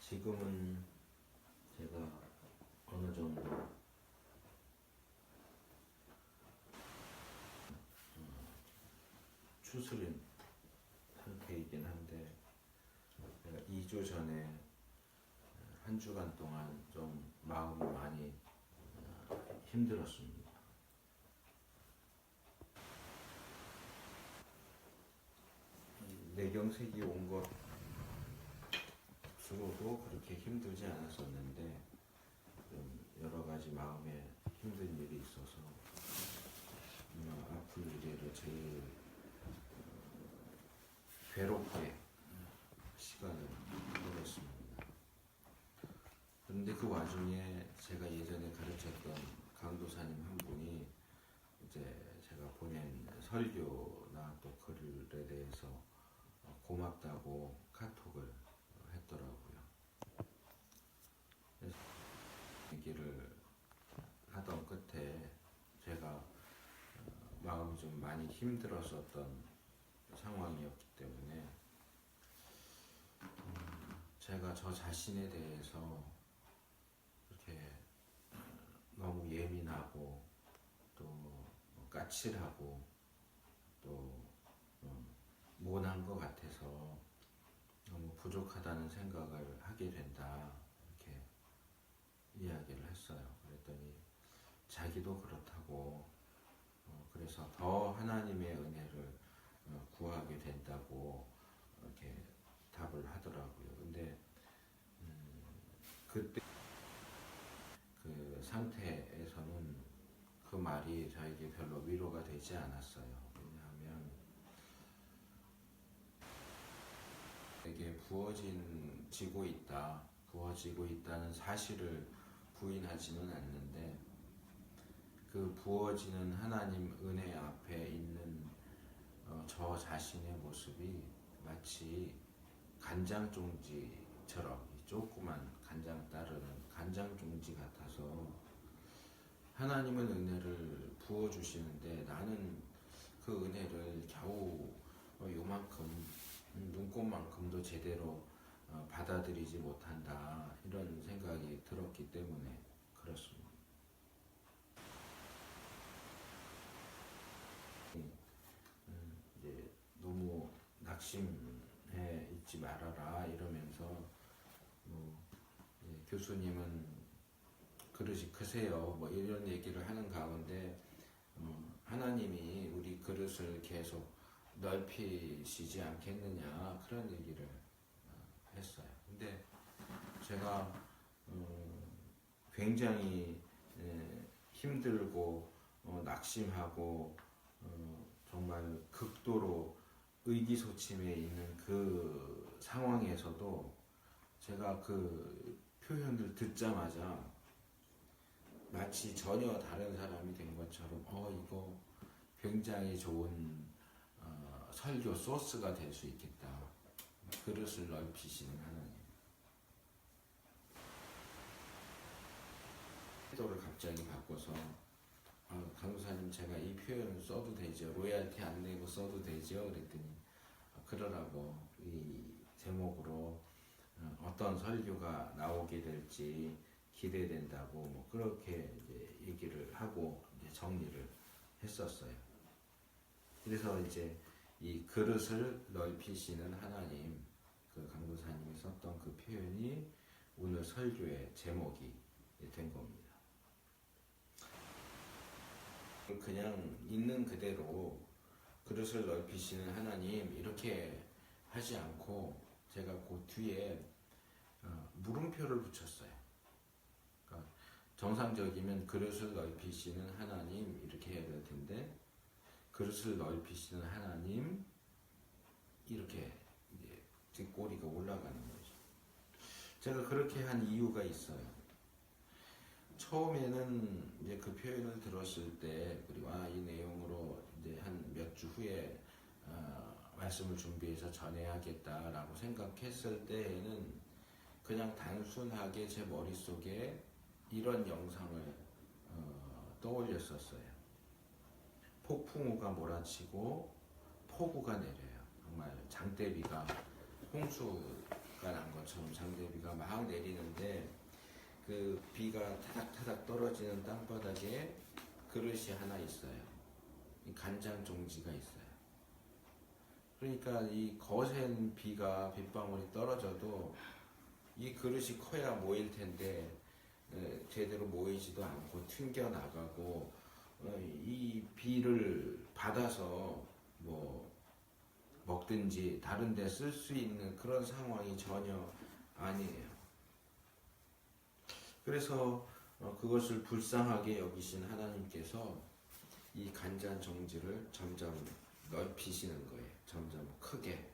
지금은 제가 어느 정도 추스린 상태이긴 한데, 제가 2주 전에 한 주간 동안 좀 마음이 많이 힘들었습니다. 뇌경색이 온 것으로도 그렇게 힘들지 않았었는데, 좀 여러 가지 마음에 힘든 일이 있어서 아플 일에를 제일 괴롭게 시간을 보냈습니다. 그런데 그 와중에 제가 예전에 가르쳤던 강도사님 한 분이 이제 제가 보낸 설교나 또 글에 대해서 고맙다고 카톡을 했더라고요. 그래서 얘기를 하던 끝에 제가 마음이 좀 많이 힘들었었던 상황이었기 때문에 제가 저 자신에 대해서 이렇게 너무 예민하고 또 까칠하고 또 모난 것 같아서 너무 부족하다는 생각을 하게 된다, 이렇게 이야기를 했어요. 그랬더니 자기도 그렇다고, 그래서 더 하나님의 은혜를 구하게 된다고 이렇게 답을 하더라고요. 근데 그때 그 상태에서는 그 말이 저에게 별로 위로가 되지 않았어요. 왜냐하면 내게 부어지고 있다는 사실을 부인하지는 않는데, 그 부어지는 하나님 은혜 앞에 있는 저 자신의 모습이 마치 간장 종지처럼, 조그만 간장 따르는 간장 종지 같아서 하나님은 은혜를 부어주시는데 나는 그 은혜를 겨우 요만큼, 눈곱만큼도 제대로 받아들이지 못한다, 이런 생각이 들었기 때문에 그렇습니다. 이제 너무 낙심해 있지 말아라 이러면서 교수님은 그릇이 크세요, 뭐 이런 얘기를 하는 가운데 하나님이 우리 그릇을 계속 넓히시지 않겠느냐, 그런 얘기를 했어요. 근데 제가 굉장히 힘들고 낙심하고 정말 극도로 의기소침해 있는 그 상황에서도 제가 그 표현을 듣자마자 마치 전혀 다른 사람이 된 것처럼 이거 굉장히 좋은 설교 소스가 될 수 있겠다. 그릇을 넓히시는 하나님. 태도를 갑자기 바꿔서 강도사님, 제가 이 표현을 써도 되죠? 로얄티 안 내고 써도 되죠? 그랬더니 그러라고, 이 제목으로 어떤 설교가 나오게 될지 기대된다고, 뭐 그렇게 이제 얘기를 하고 이제 정리를 했었어요. 그래서 이제 이 그릇을 넓히시는 하나님, 그 강도사님이 썼던 그 표현이 오늘 설교의 제목이 된 겁니다. 그냥 있는 그대로 그릇을 넓히시는 하나님, 이렇게 하지 않고 제가 그 뒤에 물음표를 붙였어요. 그러니까 정상적이면 그릇을 넓히시는 하나님 이렇게 해야 될 텐데, 그릇을 넓히시는 하나님 이렇게 이제 뒷꼬리가 올라가는 거죠. 제가 그렇게 한 이유가 있어요. 처음에는 이제 그 표현을 들었을 때, 그리고 이 내용으로 이제 한 몇 주 후에 말씀을 준비해서 전해야겠다라고 생각했을 때에는 그냥 단순하게 제 머릿속에 이런 영상을 떠올렸었어요. 폭풍우가 몰아치고 폭우가 내려요. 정말 장대비가 홍수가 난 것처럼 장대비가 막 내리는데 그 비가 타닥타닥 떨어지는 땅바닥에 그릇이 하나 있어요. 이 간장 종지가 있어요. 그러니까 이 거센 비가 빗방울이 떨어져도 이 그릇이 커야 모일 텐데 제대로 모이지도 않고 튕겨 나가고 이 비를 받아서 뭐 먹든지 다른 데 쓸 수 있는 그런 상황이 전혀 아니에요. 그래서 그것을 불쌍하게 여기신 하나님께서 이 간장 정지를 점점 넓히시는 거예요. 점점 크게,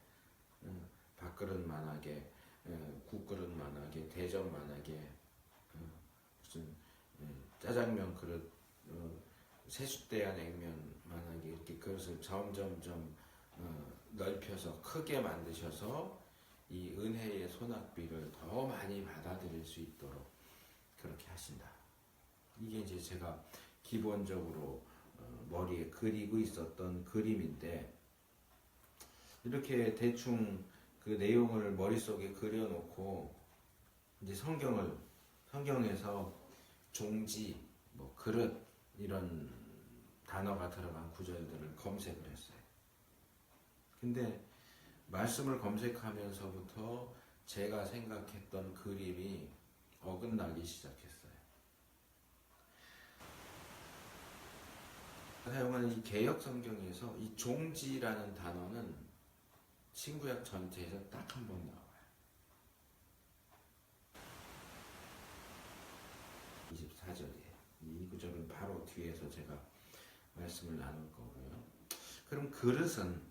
밥그릇만하게, 국그릇만하게, 대접만하게, 무슨 짜장면 그릇, 세숫대야 냉면만하게 이렇게 그릇을 점점점 넓혀서 크게 만드셔서 이 은혜의 소낙비를 더 많이 받아들일 수 있도록 그렇게 하신다. 이게 이제 제가 기본적으로 머리에 그리고 있었던 그림인데, 이렇게 대충 그 내용을 머릿속에 그려놓고 이제 성경에서 종지, 뭐 그릇 이런 단어가 들어간 구절들을 검색을 했어요. 근데 말씀을 검색하면서부터 제가 생각했던 그림이 어긋나기 시작했어요. 사용하는 이 개역 성경에서 이 종지라는 단어는 신구약 전체에서 딱 한 번 나와요. 24절이에요. 이 구절은 바로 뒤에서 제가 말씀을 나눌 거고요. 그럼 그릇을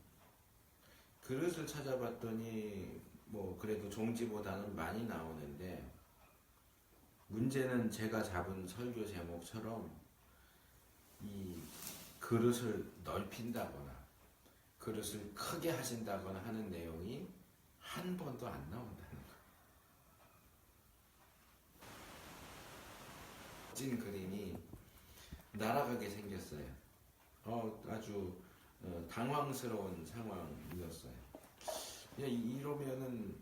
찾아봤더니 뭐 그래도 종지보다는 많이 나오는데, 문제는 제가 잡은 설교 제목처럼 이 그릇을 넓힌다거나 그릇을 크게 하신다거나 하는 내용이 한 번도 안 나온다는 거예요. 멋진 그림이 날아가게 생겼어요. 아주 당황스러운 상황이었어요. 이러면은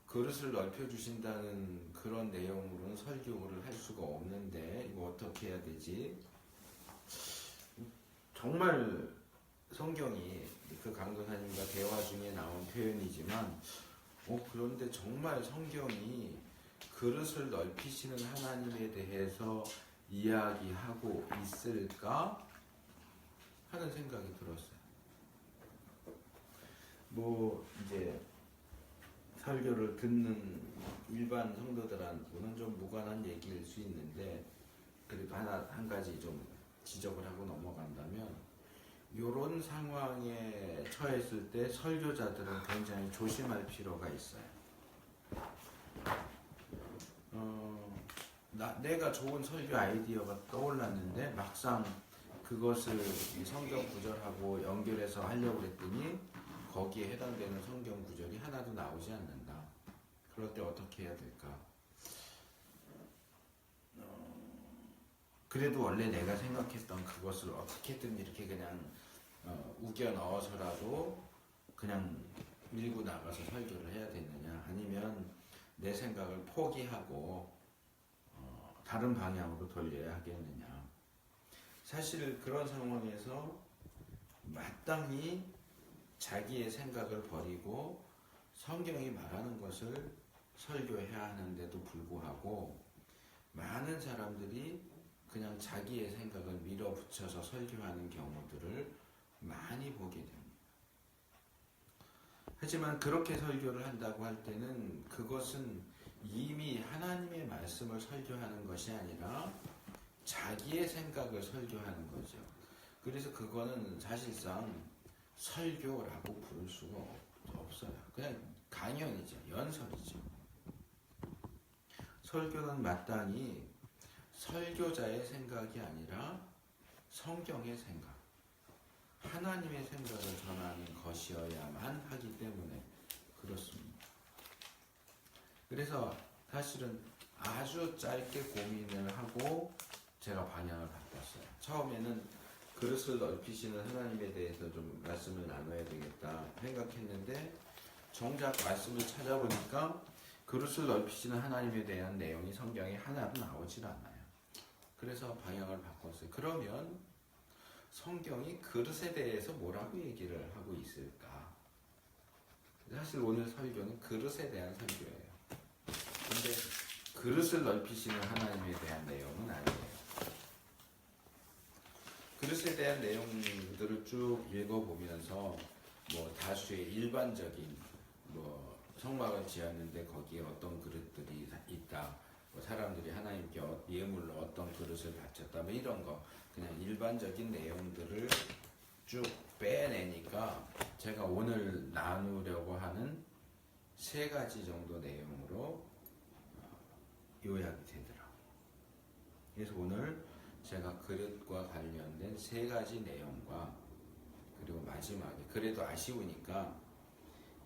그릇을 넓혀주신다는 그런 내용으로는 설교를 할 수가 없는데 이거 어떻게 해야 되지? 정말 성경이 그 강도사님과 대화 중에 나온 표현이지만 그런데 정말 성경이 그릇을 넓히시는 하나님에 대해서 이야기하고 있을까 하는 생각이 들었어요. 뭐 이제 설교를 듣는 일반 성도들한테는 좀 무관한 얘기일 수 있는데, 그래도 한 가지 좀 지적을 하고 넘어간다면, 이런 상황에 처했을 때 설교자들은 굉장히 조심할 필요가 있어요. 내가 좋은 설교 아이디어가 떠올랐는데 막상 그것을 이 성경 구절하고 연결해서 하려고 했더니 거기에 해당되는 성경 구절이 하나도 나오지 않는다. 그럴 때 어떻게 해야 될까? 그래도 원래 내가 생각했던 그것을 어떻게든 이렇게 그냥 우겨 넣어서라도 그냥 밀고 나가서 설교를 해야 되느냐, 아니면 내 생각을 포기하고 다른 방향으로 돌려야 하겠느냐. 사실 그런 상황에서 마땅히 자기의 생각을 버리고 성경이 말하는 것을 설교해야 하는데도 불구하고 많은 사람들이 그냥 자기의 생각을 밀어붙여서 설교하는 경우들을 많이 보게 됩니다. 하지만 그렇게 설교를 한다고 할 때는 그것은 이미 하나님의 말씀을 설교하는 것이 아니라 자기의 생각을 설교하는 거죠. 그래서 그거는 사실상 설교라고 부를 수가 없어요. 그냥 강연이죠. 연설이죠. 설교는 마땅히 설교자의 생각이 아니라 성경의 생각, 하나님의 생각을 전하는 것이어야만 하기 때문에 그렇습니다. 그래서 사실은 아주 짧게 고민을 하고 제가 방향을 바꿨어요. 처음에는 그릇을 넓히시는 하나님에 대해서 좀 말씀을 나눠야 되겠다 생각했는데, 정작 말씀을 찾아보니까 그릇을 넓히시는 하나님에 대한 내용이 성경에 하나도 나오질 않아요. 그래서 방향을 바꿨어요. 그러면 성경이 그릇에 대해서 뭐라고 얘기를 하고 있을까? 사실 오늘 설교는 그릇에 대한 설교예요. 근데 그릇을 넓히시는 하나님에 대한 내용은 아니에요. 그릇에 대한 내용들을 쭉 읽어보면서 뭐 다수의 일반적인 뭐 성막을 지었는데 거기에 어떤 그릇들이 있다, 뭐 사람들이 하나님께 예물로 어떤 그릇을 바쳤다, 뭐 이런 거 그냥 일반적인 내용들을 쭉 빼내니까 제가 오늘 나누려고 하는 3가지 정도 내용으로 요약이 되더라고요. 그래서 오늘 제가 그릇과 관련된 3가지 내용과 그리고 마지막에 그래도 아쉬우니까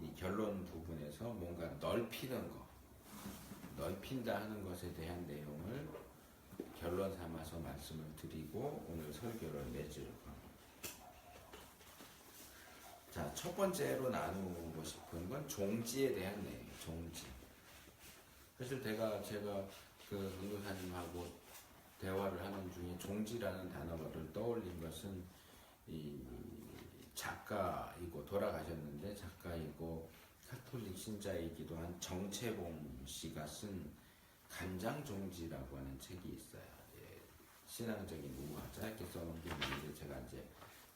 이 결론 부분에서 뭔가 넓히는 거, 넓힌다 하는 것에 대한 내용을 결론 삼아서 말씀을 드리고 오늘 설교를 맺으려고 합니다. 자, 첫 번째로 나누고 싶은 건 종지에 대한 내용, 종지. 사실 제가 그 전도사님하고 대화를 하는 중에 종지라는 단어를 떠올린 것은 이 작가이고 돌아가셨는데 작가이고 카톨릭 신자이기도 한 정채봉 씨가 쓴 간장종지라고 하는 책이 있어요. 예, 신앙적인 우화 짧게 써놓은 게 있는데 제가 이제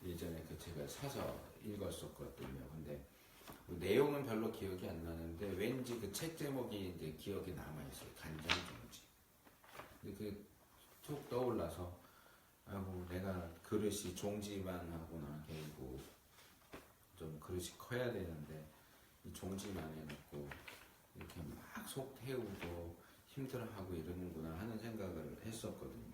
예전에 그 책을 사서 읽었었거든요. 근데 뭐 내용은 별로 기억이 안 나는데 왠지 그 책 제목이 이제 기억에 남아있어요. 간장종지. 근데 그 툭 떠올라서 아이고 내가 그릇이 종지만 하구나. 결국 좀 그릇이 커야 되는데 이 종지만 해놓고 이렇게 막 속 태우고 힘들어하고 이러는구나 하는 생각을 했었거든요.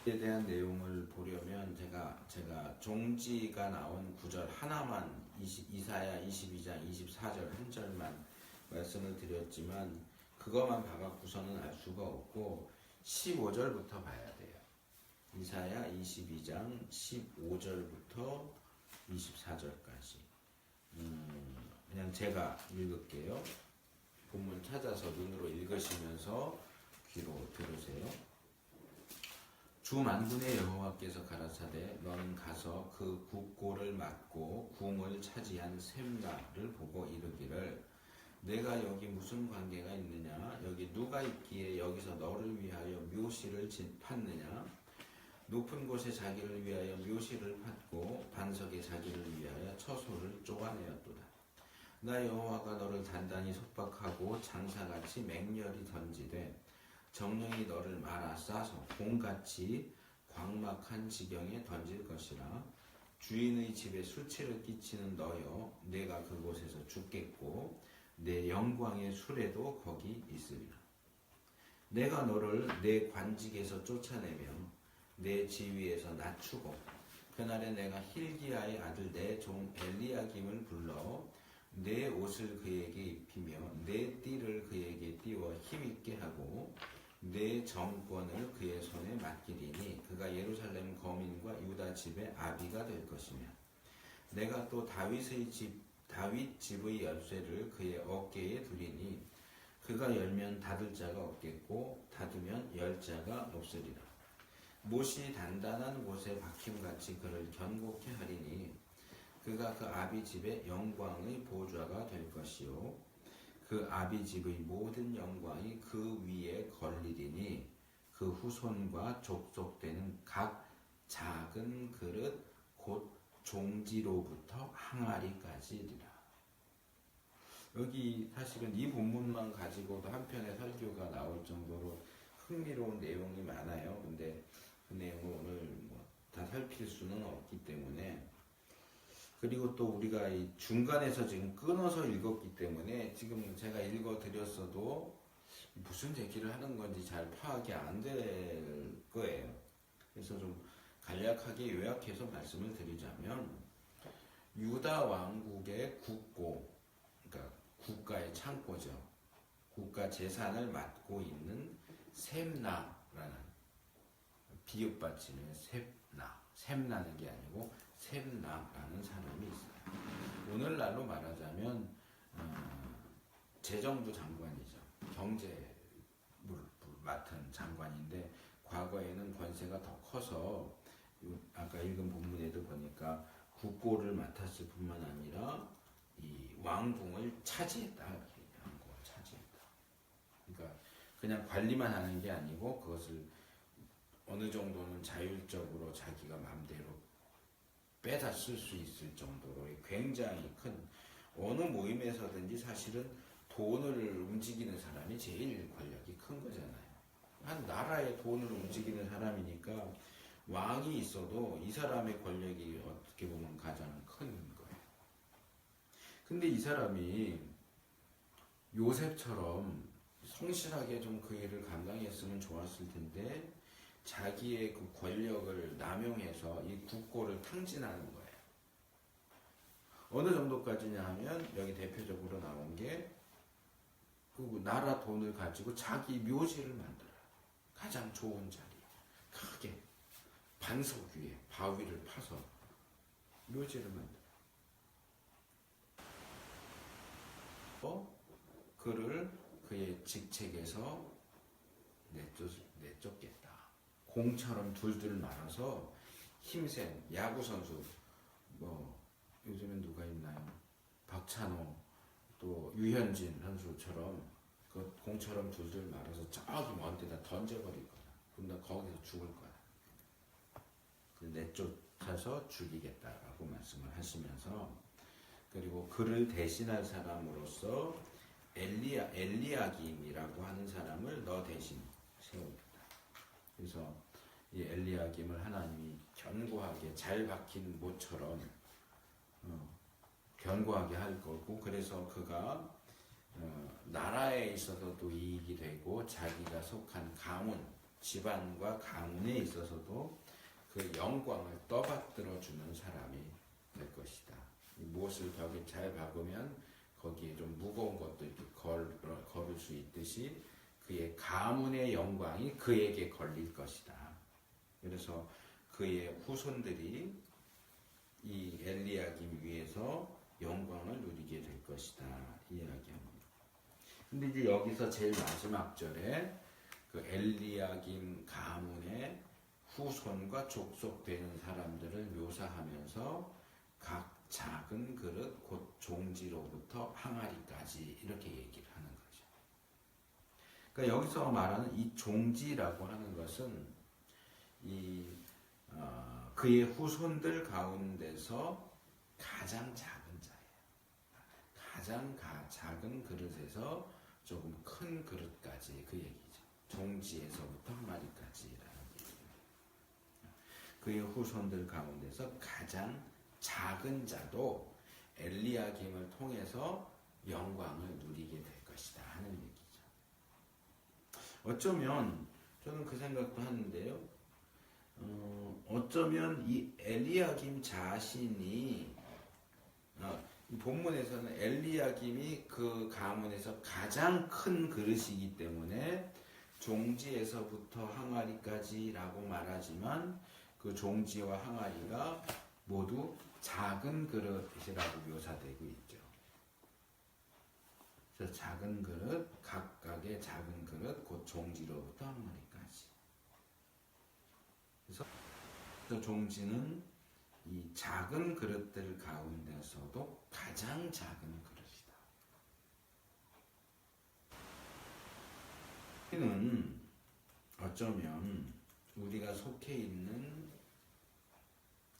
에 대한 내용을 보려면 제가 종지가 나온 구절 하나만 이사야 22장 24절 한 절만 말씀을 드렸지만 그것만 봐갖고서는 알 수가 없고 15절부터 봐야 돼요. 이사야 22장 15절부터 24절까지. 그냥 제가 읽을게요. 본문 찾아서 눈으로 읽으시면서 귀로 들으세요. 주 만군의 여호와께서 가라사대 너는 가서 그 국고를 맞고 궁을 차지한 셈나를 보고 이르기를 내가 여기 무슨 관계가 있느냐, 여기 누가 있기에 여기서 너를 위하여 묘시를 팠느냐, 높은 곳에 자기를 위하여 묘시를 팠고 반석에 자기를 위하여 처소를 쪼아내었도다. 나 여호와가 너를 단단히 속박하고 장사같이 맹렬히 던지되 정령이 너를 말아 싸서 공같이 광막한 지경에 던질 것이라. 주인의 집에 수치를 끼치는 너여 내가 그곳에서 죽겠고 내 영광의 수레도 거기 있으리라. 내가 너를 내 관직에서 쫓아내며 내 지위에서 낮추고 그날에 내가 힐기야의 아들 내 종 엘리야김을 불러 내 옷을 그에게 입히며 내 띠를 그에게 띄워 힘있게 하고 내 정권을 그의 손에 맡기리니 그가 예루살렘 거민과 유다 집의 아비가 될 것이며 내가 또 다윗 집의 열쇠를 그의 어깨에 두리니 그가 열면 닫을 자가 없겠고 닫으면 열 자가 없으리라. 못이 단단한 곳에 박힘같이 그를 견고케 하리니 그가 그 아비 집의 영광의 보좌가 될 것이요 그 아비 집의 모든 영광이 그 위에 걸리리니 그 후손과 족속되는 각 작은 그릇 곧 종지로부터 항아리까지리라. 여기 사실은 이 본문만 가지고도 한 편의 설교가 나올 정도로 흥미로운 내용이 많아요. 근데 그 내용을 오늘 다 살필 수는 없기 때문에, 그리고 또 우리가 이 중간에서 지금 끊어서 읽었기 때문에 지금 제가 읽어드렸어도 무슨 얘기를 하는 건지 잘 파악이 안 될 거예요. 그래서 좀 간략하게 요약해서 말씀을 드리자면 유다 왕국의 국고, 그러니까 국가의 창고죠. 국가 재산을 맡고 있는 셈나라는 비읍받침의 셈나, 셈나는 게 아니고 템락라는 사람이 있어요. 오늘날로 말하자면 재정부 장관이죠. 경제를 맡은 장관인데 과거에는 권세가 더 커서 아까 읽은 본문에도 보니까 국고를 맡았을 뿐만 아니라 이 왕궁을 차지했다 이렇게 얘기하는 거, 차지했다. 그러니까 그냥 관리만 하는 게 아니고 그것을 어느 정도는 자율적으로 자기가 마음대로 빼다 쓸 수 있을 정도로 굉장히 큰, 어느 모임에서든지 사실은 돈을 움직이는 사람이 제일 권력이 큰 거잖아요. 한 나라의 돈을 움직이는 사람이니까 왕이 있어도 이 사람의 권력이 어떻게 보면 가장 큰 거예요. 근데 이 사람이 요셉처럼 성실하게 좀 그 일을 감당했으면 좋았을 텐데 자기의 그 권력을 남용해서 이 국고를 탕진하는 거예요. 어느 정도까지냐 하면 여기 대표적으로 나온 게 그 나라 돈을 가지고 자기 묘지를 만들어요. 가장 좋은 자리, 크게 반석 위에 바위를 파서 묘지를 만들어 그를 그의 직책에서 내쫓겠다. 공처럼 둘둘 말아서 힘센 야구 선수, 뭐 요즘엔 누가 있나요? 박찬호, 또 유현진 선수처럼 그 공처럼 둘둘 말아서 저기 먼 데다 던져버릴 거야. 그럼 나 거기서 죽을 거야. 그 내쫓아서 죽이겠다라고 말씀을 하시면서, 그리고 그를 대신할 사람으로서 엘리야김이라고 하는 사람을 너 대신 세우겠다. 그래서 이 엘리야김을 하나님이 견고하게 잘 박힌 모처럼 견고하게 할 거고, 그래서 그가 나라에 있어서도 이익이 되고 자기가 속한 가문, 집안과 가문에 있어서도 그 영광을 떠받들어 주는 사람이 될 것이다. 무엇을 벽에 잘 박으면 거기에 좀 무거운 것도 이렇게 걸을 수 있듯이 그의 가문의 영광이 그에게 걸릴 것이다. 그래서 그의 후손들이 이 엘리야김 위에서 영광을 누리게 될 것이다 이야기합니다. 근데 이제 여기서 제일 마지막 절에 그 엘리야김 가문의 후손과 족속되는 사람들을 묘사하면서 각 작은 그릇 곧 종지로부터 항아리까지 이렇게 얘기를 하는 거죠. 그러니까 여기서 말하는 이 종지라고 하는 것은 그의 후손들 가운데서 가장 작은 자예요. 가장 작은 그릇에서 조금 큰 그릇까지 그 얘기죠. 종지에서부터 항아리까지라는 얘기입니다. 그의 후손들 가운데서 가장 작은 자도 엘리야김을 통해서 영광을 누리게 될 것이다 하는 얘기죠. 어쩌면 저는 그 생각도 하는데요. 어쩌면 이 엘리야김 자신이 이 본문에서는 엘리야김이 그 가문에서 가장 큰 그릇이기 때문에 종지에서부터 항아리까지라고 말하지만 그 종지와 항아리가 모두 작은 그릇이라고 묘사되고 있죠. 그래서 작은 그릇, 각각의 작은 그릇, 곧 종지로부터 항아리까지. 그래서 종지는 이 작은 그릇들 가운데서도 가장 작은 그릇이다. 우리는 어쩌면 우리가 속해 있는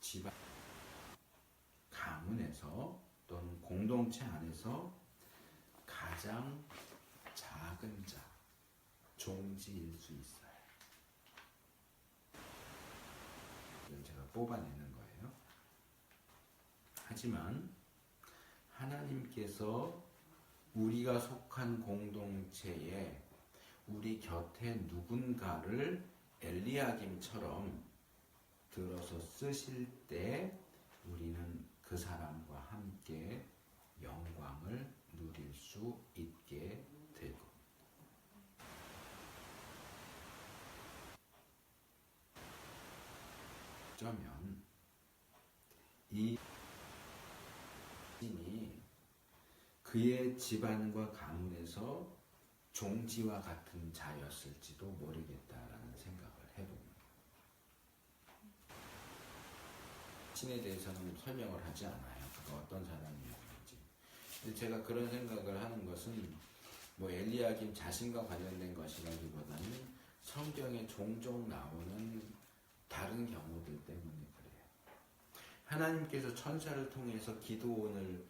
집안, 가문에서 또는 공동체 안에서 가장 작은 자, 종지일 수 있어요. 이걸 제가 뽑아내는 거예요. 하지만 하나님께서 우리가 속한 공동체에 우리 곁에 누군가를 엘리야김처럼 들어서 쓰실 때 우리는 그 사람과 함께 영광을 누릴 수 있게 되고, 어쩌면 이 신이 그의 집안과 가문에서 종지와 같은 자였을지도 모르겠다라는 생각을 해봅니다. 신에 대해서는 설명을 하지 않아요. 그가 어떤 사람이었는지. 근데 제가 그런 생각을 하는 것은 뭐 엘리야김 자신과 관련된 것이라기보다는 성경에 종종 나오는 다른 경우들 때문에 그래요. 하나님께서 천사를 통해서 기드온을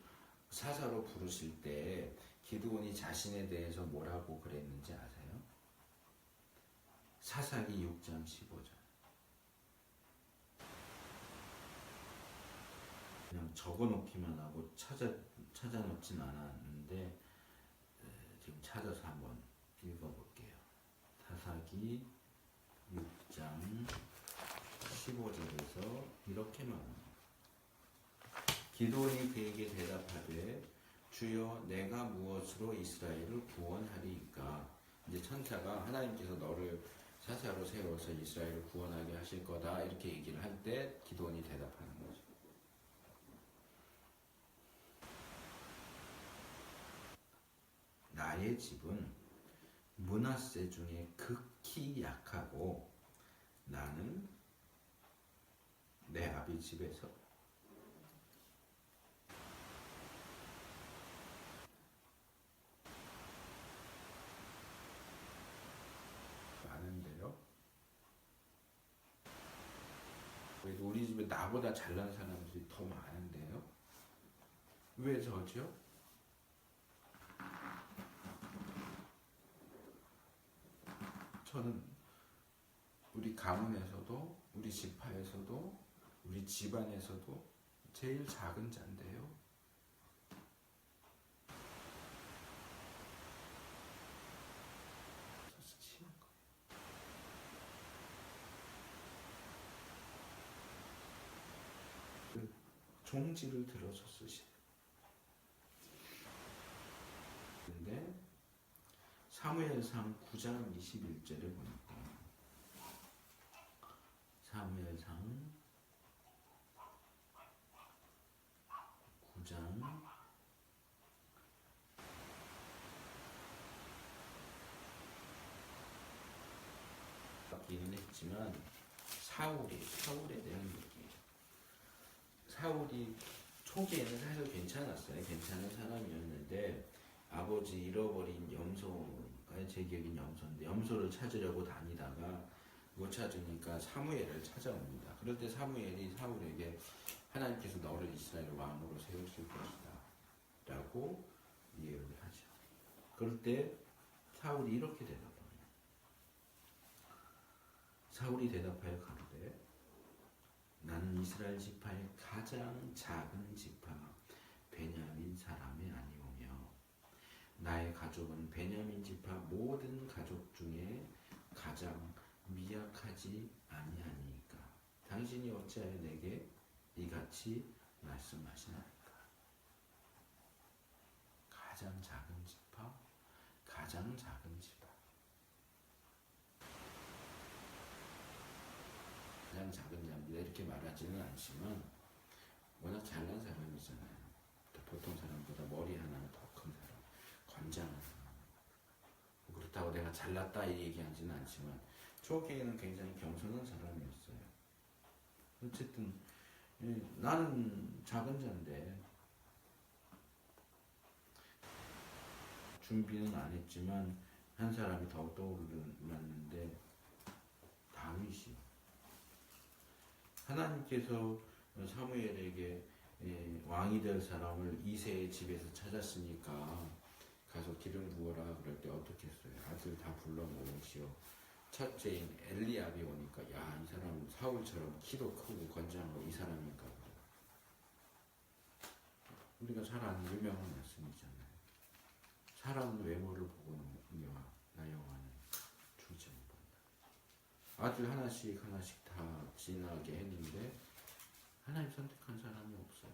사사로 부르실 때 기드온이 자신에 대해서 뭐라고 그랬는지 아세요? 사사기 6장 15절. 그냥 적어놓기만 하고 찾아놓진 않았는데 지금 찾아서 한번 읽어볼게요. 사사기 6장 15절에서 이렇게 말합니다. 기드온이 그에게 대답하되 주여 내가 무엇으로 이스라엘을 구원하리이까. 이제 천사가 하나님께서 너를 사사로 세워서 이스라엘을 구원하게 하실 거다 이렇게 얘기를 할 때 기드온이 대답하는 거죠. 나의 집은 므낫세 중에 극히 약하고 나는 내 아비 집에서 많은데요. 그래도 우리 집에 나보다 잘난 사람들이 더 많은데요. 왜 저죠? 저는 우리 가문에서도 우리 지파에서도 우리 집안에서도 제일 작은 자인데요. 그 종지를 들어서 쓰시래요. 근데 사무엘상 9장 21절에 보니까 사무엘상 9장 바뀌긴 했지만 사울에 대한 얘기예요. 사울이 초기에는 사실 괜찮았어요. 괜찮은 사람이었는데 아버지 잃어버린 염소가 제 기억엔 염소인데 염소를 찾으려고 다니다가 못 찾으니까 사무엘을 찾아옵니다. 그럴 때 사무엘이 사울에게 하나님께서 너를 이스라엘 왕으로 세우실 것이다 라고 이야기를 하죠. 그럴 때 사울이 이렇게 대답합니다. 사울이 대답하여 가로되 나는 이스라엘 지파의 가장 작은 지파 베냐민 사람이 아니오며 나의 가족은 베냐민 지파 모든 가족 중에 가장 미약하지 아니하니까 당신이 어찌하여 내게 이같이 말씀하시나이까. 가장 작은 지파, 가장 작은 지파, 가장 작은 자입니다 이렇게 말하지는 않지만 워낙 잘난 사람이잖아요. 보통 사람보다 머리 하나는 더 큰 사람, 건장한 사람. 그렇다고 내가 잘났다 이 얘기하지는 않지만 초기에는 굉장히 겸손한 사람이었어요. 어쨌든 나는 작은 자인데 준비는 안 했지만 한 사람이 더 떠올랐는데 다윗이 하나님께서 사무엘에게 왕이 될 사람을 이새의 집에서 찾았으니까 가서 기름 부어라 그럴 때 어떻게 했어요? 아들 다 불러 모으시오. 첫째인 엘리압이 오니까 야, 이 사람 사울처럼 키도 크고 건장하고 이 사람인가 보다. 우리가 잘 아는 유명한 말씀이잖아요. 사람 외모를 보고 나 여호와는 주지 못한다. 아들 하나씩 다 지나게 했는데 하나님 선택한 사람이 없어요.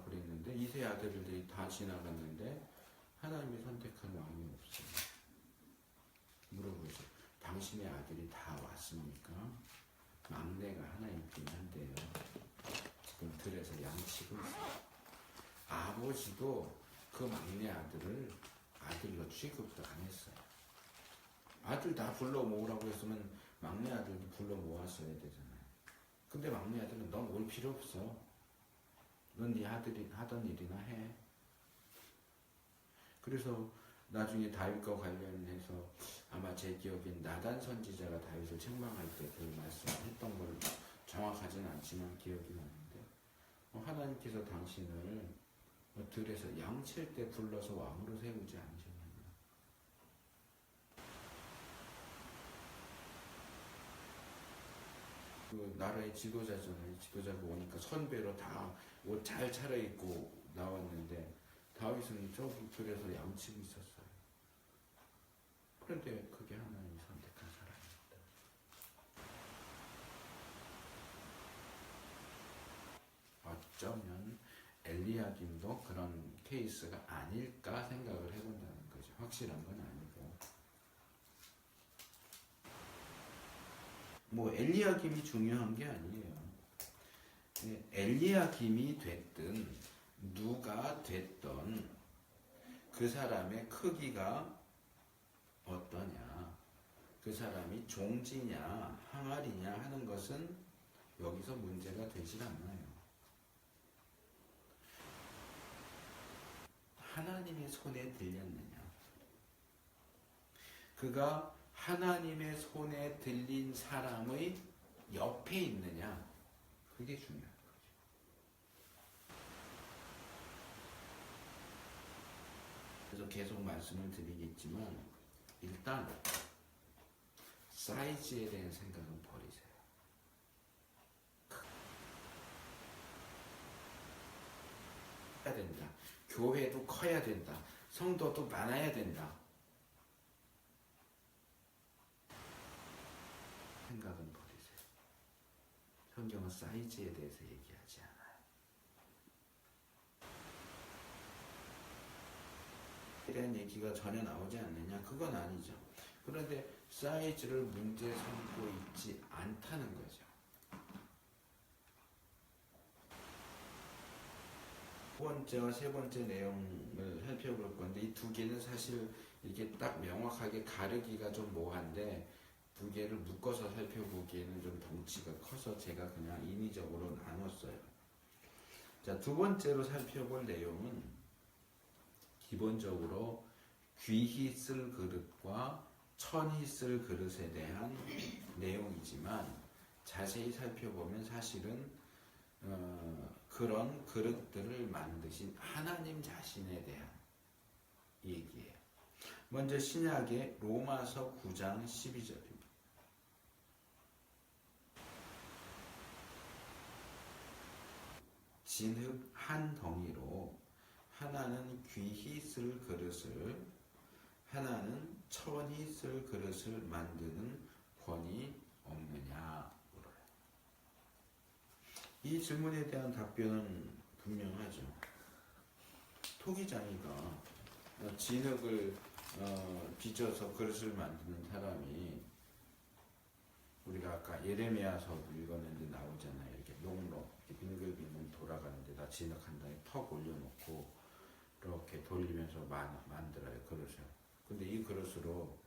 그랬는데 이세 아들들이 다 지나갔는데 하나님이 선택한 왕이 없어요. 물어보죠. 당신의 아들이 다 왔습니까? 막내가 하나 있긴 한데 아버지도 그 막내 아들을 아들로 취급도 안 했어요. 아들 다 불러 모으라고 했으면 막내 아들도 불러 모았어야 되잖아요. 근데 막내 아들은 넌 올 필요 없어. 넌 네 아들이 하던 일이나 해. 그래서 나중에 다윗과 관련해서 아마 제 기억엔 나단 선지자가 다윗을 책망할 때 그 말씀했던 걸 정확하진 않지만 기억이 나는데 하나님께서 당신을 들에서 양칠 때 불러서 왕으로 세우지 않으셨느냐. 그 나라의 지도자잖아요. 지도자가 오니까 선배로 다 옷 잘 차려입고 나왔는데 다윗은 저기 들에서 양치고 있었어요. 그런데 그게 하나님이 선택한 사람입니다. 어쩌면 엘리야김도 그런 케이스가 아닐까 생각을 해본다는 거죠. 확실한 건 아니고. 뭐 엘리야김이 중요한 게 아니에요. 엘리야김이 됐든 누가 됐던 그 사람의 크기가 어떠냐, 그 사람이 종지냐 항아리냐 하는 것은 여기서 문제가 되질 않나요. 하나님의 손에 들렸느냐, 그가 하나님의 손에 들린 사람의 옆에 있느냐, 그게 중요한 거죠. 그래서 계속 말씀을 드리겠지만 일단 사이즈에 대한 생각은 버리세요. 커야 된다. 교회도 커야 된다. 성도도 많아야 된다. 생각은 버리세요. 성경은 사이즈에 대해서 얘기하지 않아요. 에 대한 얘기가 전혀 나오지 않느냐? 그건 아니죠. 그런데 사이즈를 문제 삼고 있지 않다는 거죠. 두 번째와 세 번째 내용을 살펴볼 건데 이 두 개는 사실 이렇게 딱 명확하게 가르기가 좀 모호한데 두 개를 묶어서 살펴보기에는 좀 덩치가 커서 제가 그냥 인위적으로 나눴어요. 자, 두 번째로 살펴볼 내용은 기본적으로 귀히 쓸 그릇과 천히 쓸 그릇에 대한 내용이지만 자세히 살펴보면 사실은 그런 그릇들을 만드신 하나님 자신에 대한 얘기예요. 먼저 신약의 로마서 9장 12절입니다. 진흙 한 덩이로 하나는 귀히 쓸 그릇을 하나는 천히 쓸 그릇을 만드는 권이 없느냐 물어요. 이 질문에 대한 답변은 분명하죠. 토기장이가 진흙을 빚어서 그릇을 만드는 사람이 우리가 아까 예레미야서 읽었는데 나오잖아요. 이렇게 농로 빙글빙글 돌아가는 데다 진흙 한 단에 턱 올려놓고 이렇게 돌리면서 만들어요, 그릇을. 근데 이 그릇으로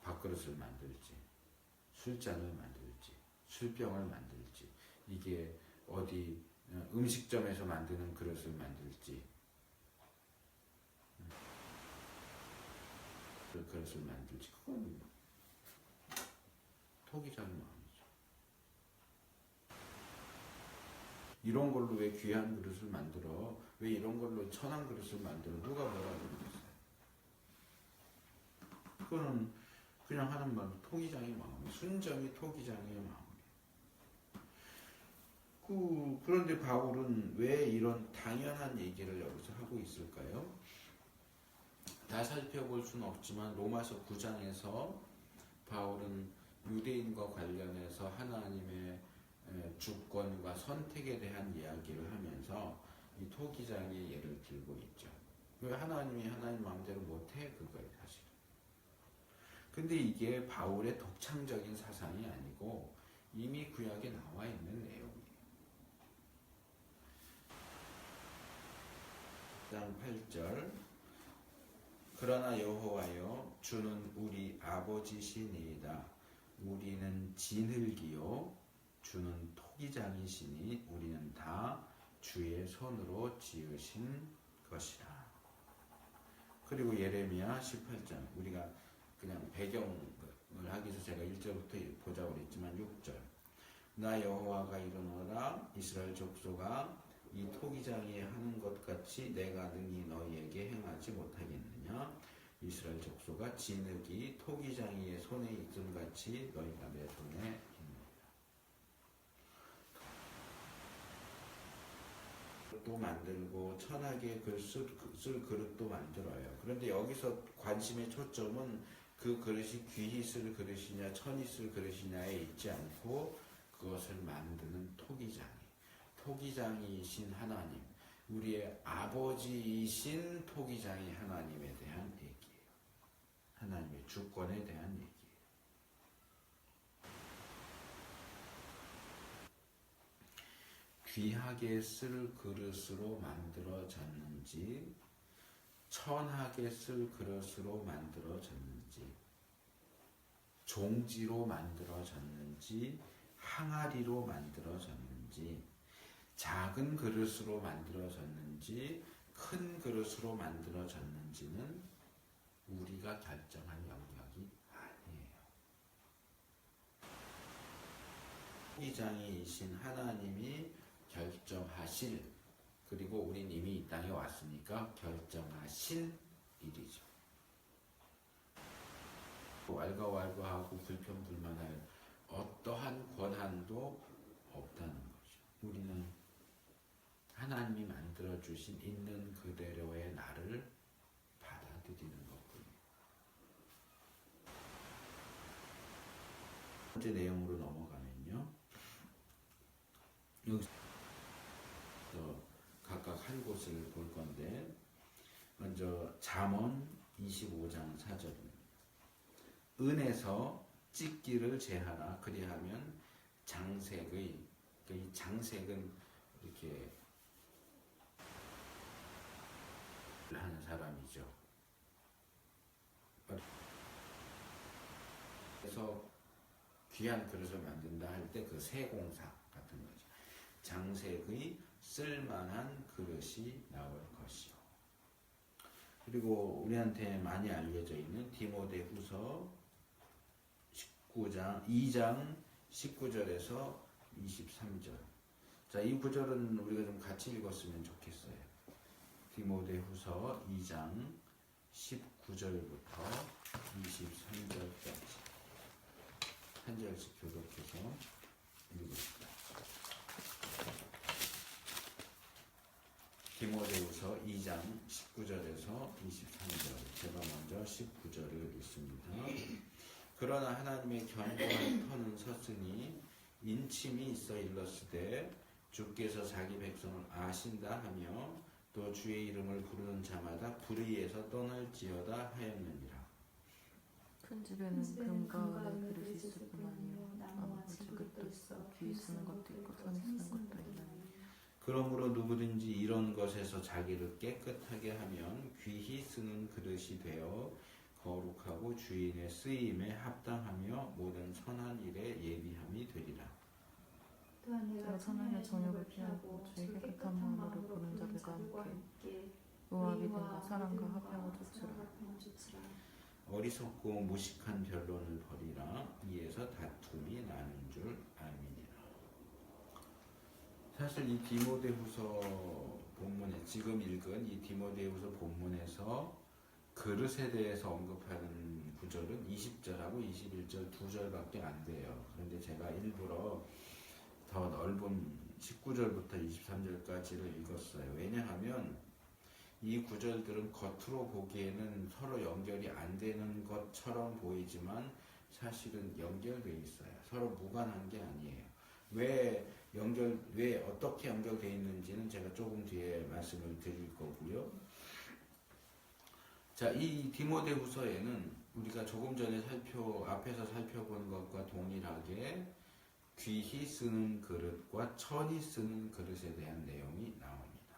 밥그릇을 만들지, 술잔을 만들지, 술병을 만들지, 이게 어디 음식점에서 만드는 그릇을 만들지, 그 그릇을 만들지, 그건 토기장의 마음이죠. 이런 걸로 왜 귀한 그릇을 만들어? 왜 이런 걸로 천한 그릇을 만들어? 누가 뭐라고 그랬어요? 그거는 그냥 하는 말, 토기장의 마음, 순전히 토기장의 마음이에요. 그런데 바울은 왜 이런 당연한 얘기를 여기서 하고 있을까요? 다 살펴볼 수는 없지만 로마서 9장에서 바울은 유대인과 관련해서 하나님의 주권과 선택에 대한 이야기를 하면서 이 토기장의 예를 들고 있죠. 왜 하나님이 하나님 마음대로 못해? 그거예요, 사실. 근데 이게 바울의 독창적인 사상이 아니고 이미 구약에 나와 있는 내용이에요. 4장 8절 그러나 여호와여 주는 우리 아버지시니이다. 우리는 진흙이요 주는 토기장이시니 우리는 다 주의 손으로 지으신 것이라. 그리고 예레미야 18장 우리가 그냥 배경을 하기 위해서 제가 1절부터 보자고 그랬지만 6절 나 여호와가 이르노라 이스라엘 족속아 이 토기장이 하는 것 같이 내가 능히 너희에게 행하지 못하겠느냐. 이스라엘 족속아 진흙이 토기장이의 손에 있음 같이 너희가 내 손에 있느니라. 또 만들고 천하게 쓸 그릇도 만들어요. 그런데 여기서 관심의 초점은 그 그릇이 귀히 쓸 그릇이냐 천히 쓸 그릇이냐에 있지 않고 그것을 만드는 토기장이신 하나님, 우리의 아버지이신 토기장이 하나님에 대한 얘기예요. 하나님의 주권에 대한 얘기예요. 귀하게 쓸 그릇으로 만들어졌는지 천하게 쓸 그릇으로 만들어졌는지 종지로 만들어졌는지 항아리로 만들어졌는지 작은 그릇으로 만들어졌는지 큰 그릇으로 만들어졌는지는 우리가 결정할 영역이 아니에요. 토기장이신 하나님이 결정하실, 그리고 우린 이미 이 땅에 왔으니까 결정하실 일이죠. 왈가왈부하고 불평불만할 어떠한 권한도 없다는 거죠. 우리는 하나님이 만들어주신 있는 그대로의 나를 받아들이는 것뿐이에요. 번째 내용으로 넘어가면요. 여기서 각각 한 곳을 볼 건데 먼저 잠언 25장 4절입니다. 은에서 찢기를 제하라. 그리하면 장색의, 이 장색은 이렇게 하는 사람이죠. 그래서 귀한 그릇을 만든다 할 때 그 세공사 같은 거죠. 장색의 쓸만한 그릇이 나올 것이요. 그리고 우리한테 많이 알려져 있는 디모데후서 2장 19절에서 23절. 자, 이 구절은 우리가 좀 같이 읽었으면 좋겠어요. 디모데후서 2장 19절부터 23절까지 한 절씩 교독해서 읽읍시다. 디모데후서 2장 19절에서 23절. 제가 먼저 19절을 읽습니다. 그러나 하나님의 견고한 터는 섰으니 인침이 있어 일렀으되 주께서 자기 백성을 아신다 하며 또 주의 이름을 부르는 자마다 불의에서 떠날지어다 하였느니라. 큰 집에는 금과 은의 그릇이 있을 뿐아니요 나무와 질그릇도 있어 귀히 쓰는 것도 있고 선히 쓰는 것도 있나니. 그러므로 누구든지 이런 것에서 자기를 깨끗하게 하면 귀히 쓰는 그릇이 되어 거룩하고 주인의 쓰임에 합당하며 모든 선한 일에 예비함이 되리라. 또한 내가 천하의 정욕을 피하고 주의 깨끗한 마음으로 보는 자들과 함께 의와 믿음과 사랑과 화평을 좇으라. 어리석고 무식한 변론을 버리라. 이에서 다툼이 나는 줄 알미니라. 사실 이 디모데후서 본문에 지금 읽은 이 디모데후서 본문에서 그릇에 대해서 언급하는 구절은 20절하고 21절 두 절밖에 안 돼요. 그런데 제가 일부러 더 넓은 19절부터 23절까지를 읽었어요. 왜냐하면 이 구절들은 겉으로 보기에는 서로 연결이 안 되는 것처럼 보이지만 사실은 연결되어 있어요. 서로 무관한 게 아니에요. 왜 어떻게 연결되어 있는지는 제가 조금 뒤에 말씀을 드릴 거고요. 자, 이 디모데후서에는 우리가 조금 전에 앞에서 살펴본 것과 동일하게 귀히 쓰는 그릇과 천히 쓰는 그릇에 대한 내용이 나옵니다.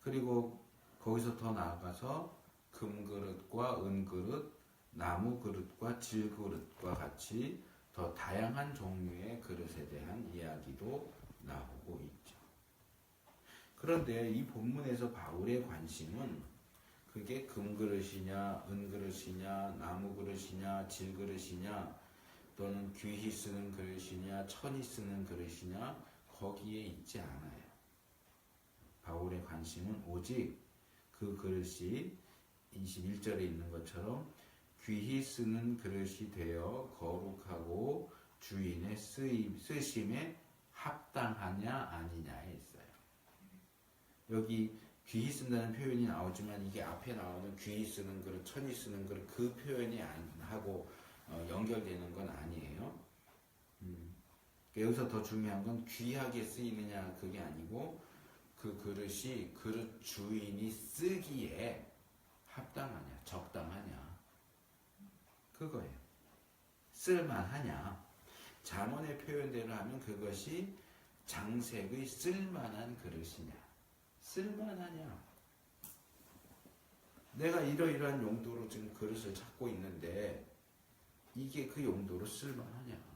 그리고 거기서 더 나아가서 금그릇과 은그릇, 나무그릇과 질그릇과 같이 더 다양한 종류의 그릇에 대한 이야기도 나오고 있죠. 그런데 이 본문에서 바울의 관심은 그게 금그릇이냐, 은그릇이냐, 나무그릇이냐, 질그릇이냐, 또는 귀히 쓰는 그릇이냐, 천이 쓰는 그릇이냐, 거기에 있지 않아요. 바울의 관심은 오직 그 그릇이 21절에 있는 것처럼 귀히 쓰는 그릇이 되어 거룩하고 주인의 쓰심에 합당하냐 아니냐에 있어요. 여기 귀히 쓴다는 표현이 나오지만 이게 앞에 나오는 귀히 쓰는 그릇, 천이 쓰는 그릇 그 표현이 하고 연결되는 건 아니에요. 여기서 더 중요한 건 귀하게 쓰이느냐 그게 아니고 그 그릇이 그릇 주인이 쓰기에 합당하냐, 적당하냐 그거예요. 쓸만하냐. 잠언의 표현대로 하면 그것이 장색의 쓸만한 그릇이냐, 쓸만하냐. 내가 이러이러한 용도로 지금 그릇을 찾고 있는데 이게 그 용도로 쓸만하냐.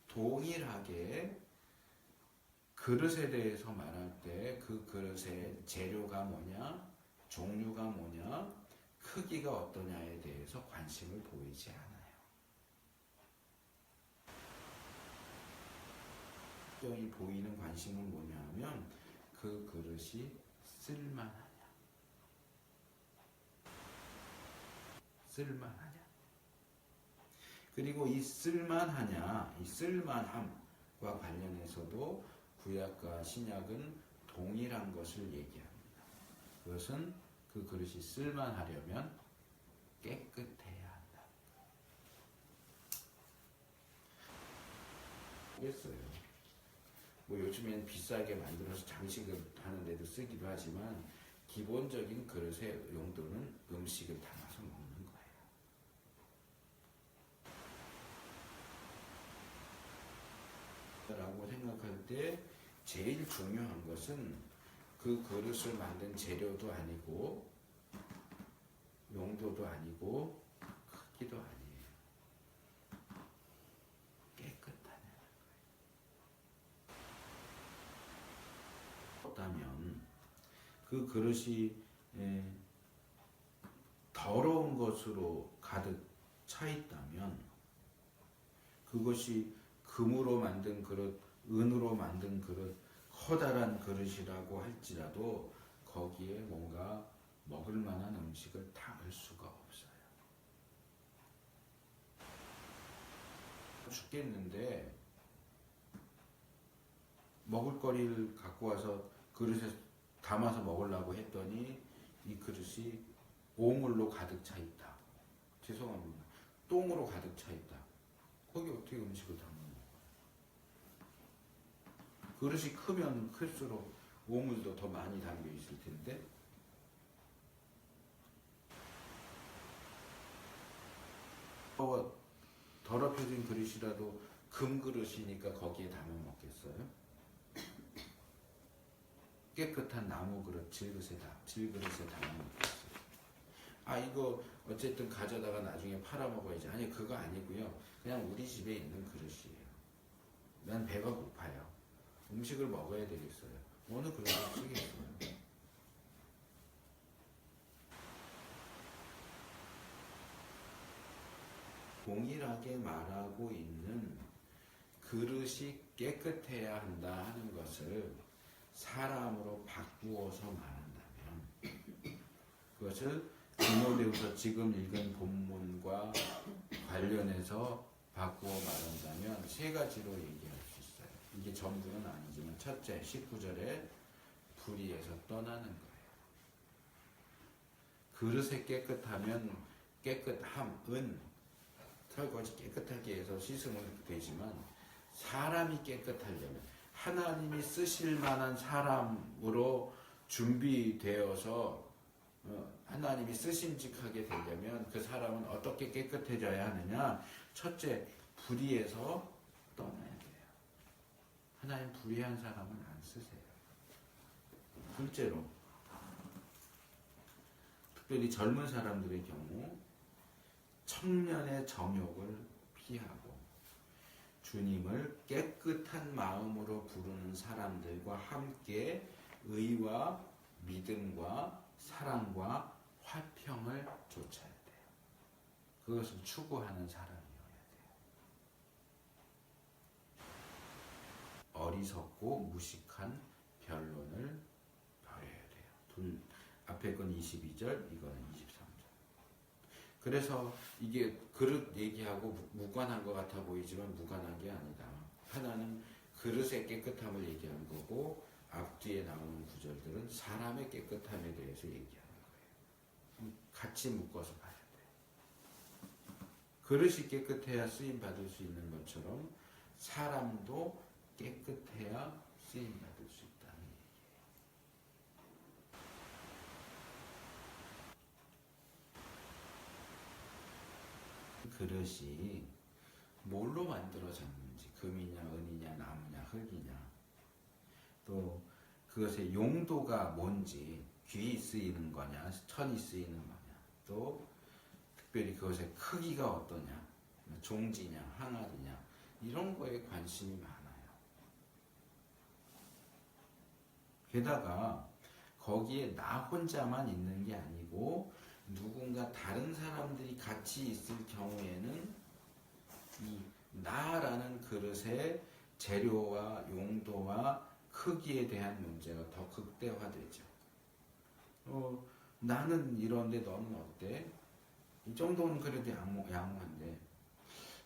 동일하게 그릇에 대해서 말할 때 그 그릇의 재료가 뭐냐, 종류가 뭐냐, 크기가 어떠냐에 대해서 관심을 보이지 않아요. 특정히 보이는 관심은 뭐냐면 그 그릇이 쓸만하냐, 쓸만하냐. 그리고 이 쓸만하냐, 이 쓸만함과 관련해서도 구약과 신약은 동일한 것을 얘기합니다. 그것은 그 그릇이 쓸만하려면 깨끗해야 한다. 모르겠어요. 뭐 요즘엔 비싸게 만들어서 장식을 하는 데도 쓰기도 하지만 기본적인 그릇의 용도는 음식을 담아서 먹는 거예요. 라고 생각할 때 제일 중요한 것은 그 그릇을 만든 재료도 아니고 용도도 아니고 크기도 아니에요. 깨끗하냐는 거예요. 그렇다면 그 그릇이 더러운 것으로 가득 차 있다면 그것이 금으로 만든 그릇, 은으로 만든 그릇, 커다란 그릇이라고 할지라도 거기에 뭔가 먹을 만한 음식을 담을 수가 없어요. 죽겠는데 먹을거리를 갖고 와서 그릇에 담아서 먹으려고 했더니 이 그릇이 오물로 가득 차 있다. 죄송합니다. 똥으로 가득 차 있다. 거기 어떻게 음식을 담는 거예요? 그릇이 크면 클수록 오물도 더 많이 담겨 있을 텐데 더럽혀진 그릇이라도 금그릇이니까 거기에 담아 먹겠어요? 깨끗한 나무 그릇, 질그릇에 담아 먹겠어요? 아 이거 어쨌든 가져다가 나중에 팔아먹어야지. 아니 그거 아니고요. 그냥 우리 집에 있는 그릇이에요. 난 배가 고파요. 음식을 먹어야 되겠어요. 어느 그릇을 쓰겠어요? 동일하게 말하고 있는 그릇이 깨끗해야 한다 하는 것을 사람으로 바꾸어서 말한다면 그것을 디모데후서 지금 읽은 본문과 관련해서 바꾸어 말한다면 세 가지로 얘기할 수 있어요. 이게 전부는 아니지만 첫째 19절에 불의에서 떠나는 거예요. 그릇에 깨끗하면 깨끗함은 설거지 깨끗하게 해서 씻으면 되지만 사람이 깨끗하려면 하나님이 쓰실 만한 사람으로 준비되어서 하나님이 쓰심직하게 되려면 그 사람은 어떻게 깨끗해져야 하느냐? 첫째, 불의에서 떠나야 돼요. 하나님 불의한 사람은 안 쓰세요. 둘째로, 특별히 젊은 사람들의 경우 청년의 정욕을 피하고 주님을 깨끗한 마음으로 부르는 사람들과 함께 의와 믿음과 사랑과 화평을 좇아야 돼요. 그것을 추구하는 사람이어야 돼요. 어리석고 무식한 변론을 버려야 돼요. 앞에 건 22절, 이거는 23절. 그래서 이게 그릇 얘기하고 무관한 것 같아 보이지만 무관한 게 아니다. 하나는 그릇의 깨끗함을 얘기하는 거고 앞뒤에 나오는 구절들은 사람의 깨끗함에 대해서 얘기하는 거예요. 같이 묶어서 봐야 돼요. 그릇이 깨끗해야 쓰임 받을 수 있는 것처럼 사람도 깨끗해야 쓰임 받을 수 있다는 얘기예요. 그릇이 뭘로 만들어졌는지, 금이냐 은이냐 나무냐 흙이냐, 또 그것의 용도가 뭔지, 귀 쓰이는 거냐 천이 쓰이는 거냐, 또 특별히 그것의 크기가 어떠냐, 종지냐 항아리냐, 이런 거에 관심이 많아요. 게다가 거기에 나 혼자만 있는 게 아니고 누군가 다른 사람들이 같이 있을 경우에는 이 나라는 그릇의 재료와 용도와 크기에 대한 문제가 더 극대화되죠. 나는 이런데 너는 어때? 이 정도는 그래도 양호한데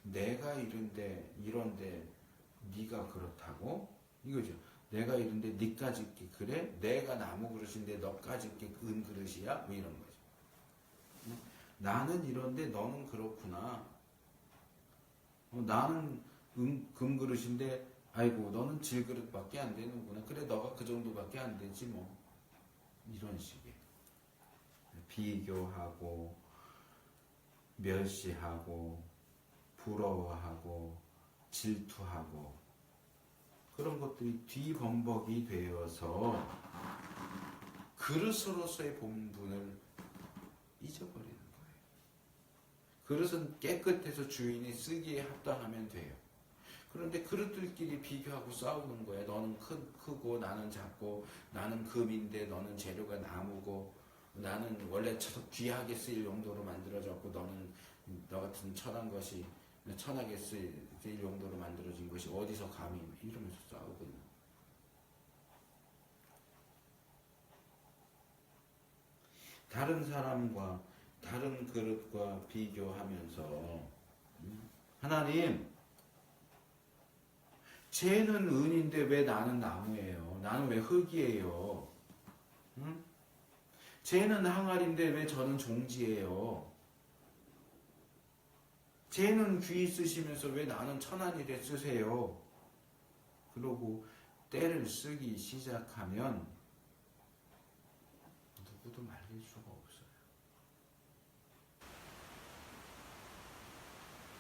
내가 이런데 네가 그렇다고? 이거죠. 내가 이런데 네까지 있기 그래? 내가 나무 그릇인데 너까지 있기 은 그릇이야? 뭐 이런 거죠. 나는 이런데 너는 그렇구나. 나는 금 그릇인데 아이고 너는 질 그릇밖에 안 되는구나. 그래 너가 그 정도밖에 안 되지 뭐. 이런 식의 비교하고 멸시하고 부러워하고 질투하고 그런 것들이 뒤범벅이 되어서 그릇으로서의 본분을 잊어버리는 거예요. 그릇은 깨끗해서 주인이 쓰기에 합당하면 돼요. 그런데 그릇들끼리 비교하고 싸우는 거예요. 너는 크고 나는 작고, 나는 금인데 너는 재료가 나무고, 나는 원래 귀하게 쓰일 용도로 만들어졌고 너는 너 같은 천한 것이 천하게 쓰일 용도로 만들어진 것이 어디서 감히 이러면서 싸우거든요. 다른 사람과 다른 그릇과 비교하면서 하나님, 쟤는 은인데 왜 나는 나무예요? 나는 왜 흙이에요? 응? 쟤는 항아리인데 왜 저는 종지예요? 쟤는 귀 쓰시면서 왜 나는 천한일에 쓰세요? 그러고 때를 쓰기 시작하면 누구도 말릴 수가 없어요.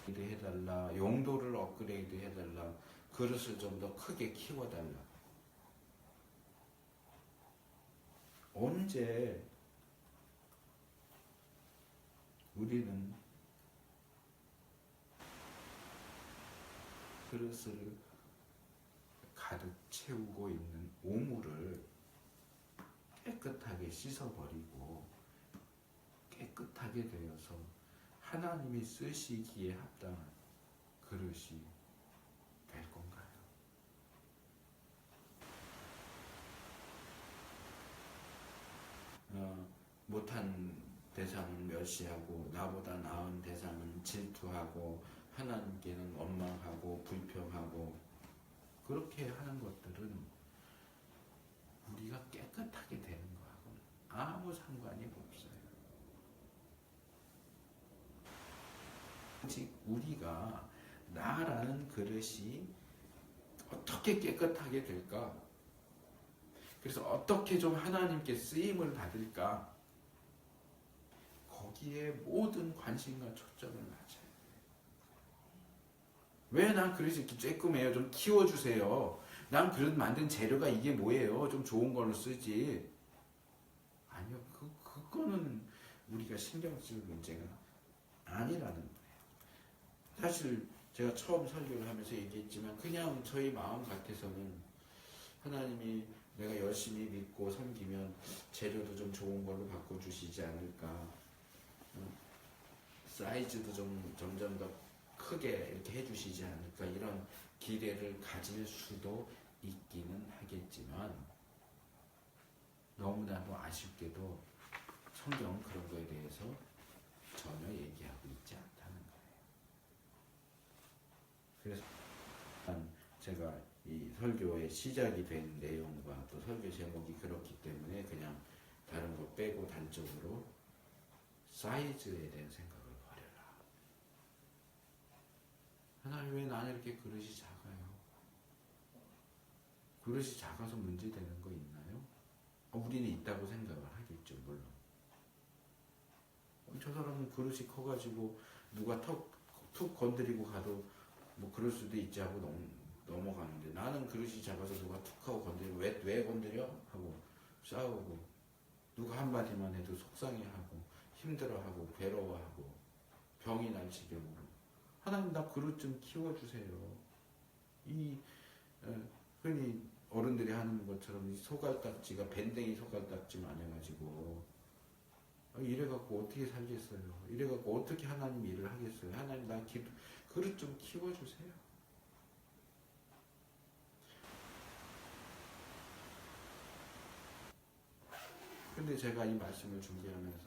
해달라, 용도를 업그레이드 해달라, 그릇을 좀 더 크게 키워달라. 언제 우리는 그릇을 가득 채우고 있는 오물을 깨끗하게 씻어버리고 깨끗하게 되어서 하나님이 쓰시기에 합당한 그릇이 될 건가요? 못한 대상은 멸시하고 나보다 나은 대상은 질투하고 하나님께는 원망하고 불평하고 그렇게 하는 것들은 우리가 깨끗하게 되는 거하고는 아무 상관이 없어요. 오직 우리가 나라는 그릇이 어떻게 깨끗하게 될까? 그래서 어떻게 좀 하나님께 쓰임을 받을까? 거기에 모든 관심과 초점을 맞춰요. 왜 난 그릇이 이렇게 쬐끔해요? 좀 키워주세요. 난 그릇 만든 재료가 이게 뭐예요? 좀 좋은 걸로 쓰지. 아니요, 그거는 우리가 신경 쓸 문제가 아니라는 거예요. 사실 제가 처음 설교를 하면서 얘기했지만 그냥 저희 마음 같아서는 하나님이 내가 열심히 믿고 섬기면 재료도 좀 좋은 걸로 바꿔주시지 않을까. 사이즈도 좀 점점 더 크게 이렇게 해주시지 않을까. 이런 기대를 가질 수도 있기는 하겠지만 너무나도 아쉽게도 성경은 그런 거에 대해서 전혀 얘기하고 있지 않다는 거예요. 그래서 제가 이 설교의 시작이 된 내용과 또 설교 제목이 그렇기 때문에 그냥 다른 거 빼고 단적으로 사이즈에 대한 생각을 버려라. 하나님 왜 나는 이렇게 그릇이 작아요? 그릇이 작아서 문제되는 거 있나요? 우리는 있다고 생각을 하겠죠, 물론. 저 사람은 그릇이 커가지고 누가 툭 건드리고 가도 뭐 그럴 수도 있지 하고 넘어가는데 나는 그릇이 작아서 누가 툭 하고 건드리고 왜 건드려? 하고 싸우고 누가 한마디만 해도 속상해하고 힘들어하고 괴로워하고 병이 날 지경으로 하나님 나 그릇 좀 키워주세요. 흔히 어른들이 하는 것처럼 이 소갈딱지가 밴댕이 소갈딱지만 해가지고 이래갖고 어떻게 살겠어요? 이래갖고 어떻게 하나님 일을 하겠어요? 하나님 나 그릇 좀 키워주세요. 근데 제가 이 말씀을 준비하면서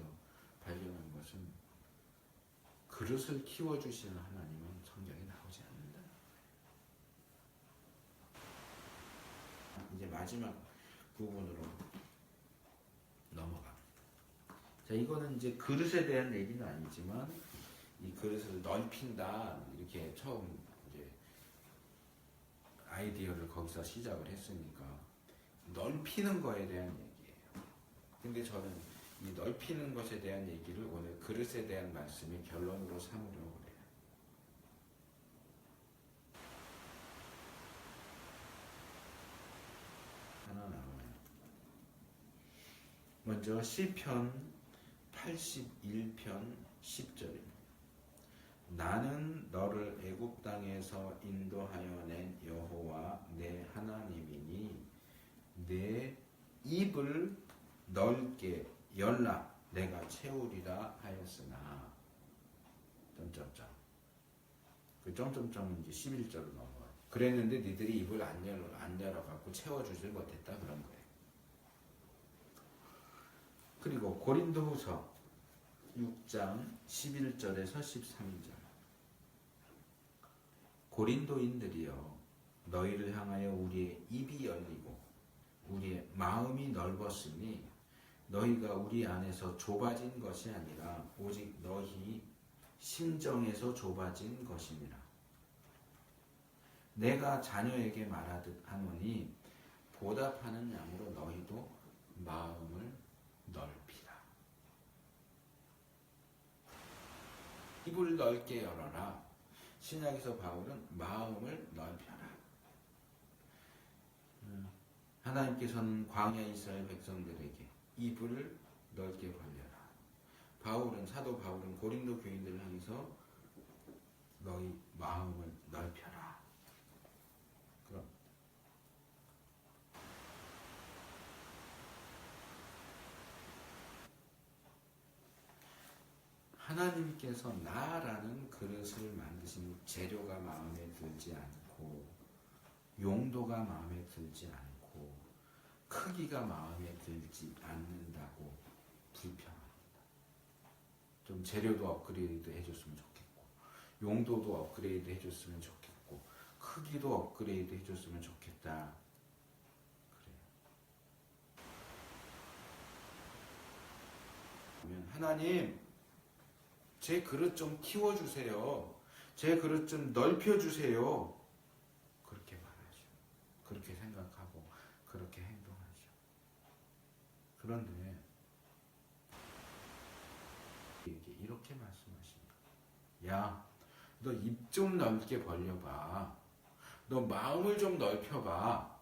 발견한 것은 그릇을 키워주시는 하나님은 성경에 나오지 않는다. 이제 마지막 부분으로 넘어갑니다. 자, 이거는 이제 그릇에 대한 얘기는 아니지만 이 그릇을 넓힌다 이렇게 처음 이제 아이디어를 거기서 시작을 했으니까 넓히는 거에 대한 얘기예요. 근데 저는 이 넓히는 것에 대한 얘기를 오늘 그릇에 대한 말씀의 결론으로 삼으려고 해요. 하나 나와요. 먼저 시편 81편 10절입니다. 나는 너를 애굽 땅에서 인도하여 낸 여호와 내 하나님이니 내 입을 넓게 열라 내가 채우리라 하였으나 점점점 그 점점점은 이제 11절로 넘어가요. 그랬는데 니들이 입을 안 열어갖고 채워주질 못했다 그런 거예요. 그리고 고린도후서 6장 11절에서 13절 고린도인들이여 너희를 향하여 우리의 입이 열리고 우리의 마음이 넓었으니 너희가 우리 안에서 좁아진 것이 아니라 오직 너희 심정에서 좁아진 것이니라. 내가 자녀에게 말하듯 하노니 보답하는 양으로 너희도 마음을 넓히라. 입을 넓게 열어라. 신약에서 바울은 마음을 넓혀라. 하나님께서는 광야 이스라엘 백성들에게 입을 넓게 벌려라. 사도 바울은 고린도 교인들을 향해서 너희 마음을 넓혀라. 그럼 하나님께서 나라는 그릇을 만드신 재료가 마음에 들지 않고 용도가 마음에 들지 않고 크기가 마음에 들지 않는다고 불평합니다. 좀 재료도 업그레이드 해줬으면 좋겠고 용도도 업그레이드 해줬으면 좋겠고 크기도 업그레이드 해줬으면 좋겠다. 그래요. 하나님 제 그릇 좀 키워주세요. 제 그릇 좀 넓혀주세요. 그렇게 말하죠. 그렇게 생각하고 그렇게 행동하죠. 그런데 이렇게 말씀하십니다. 야, 너 입 좀 넓게 벌려봐. 너 마음을 좀 넓혀봐.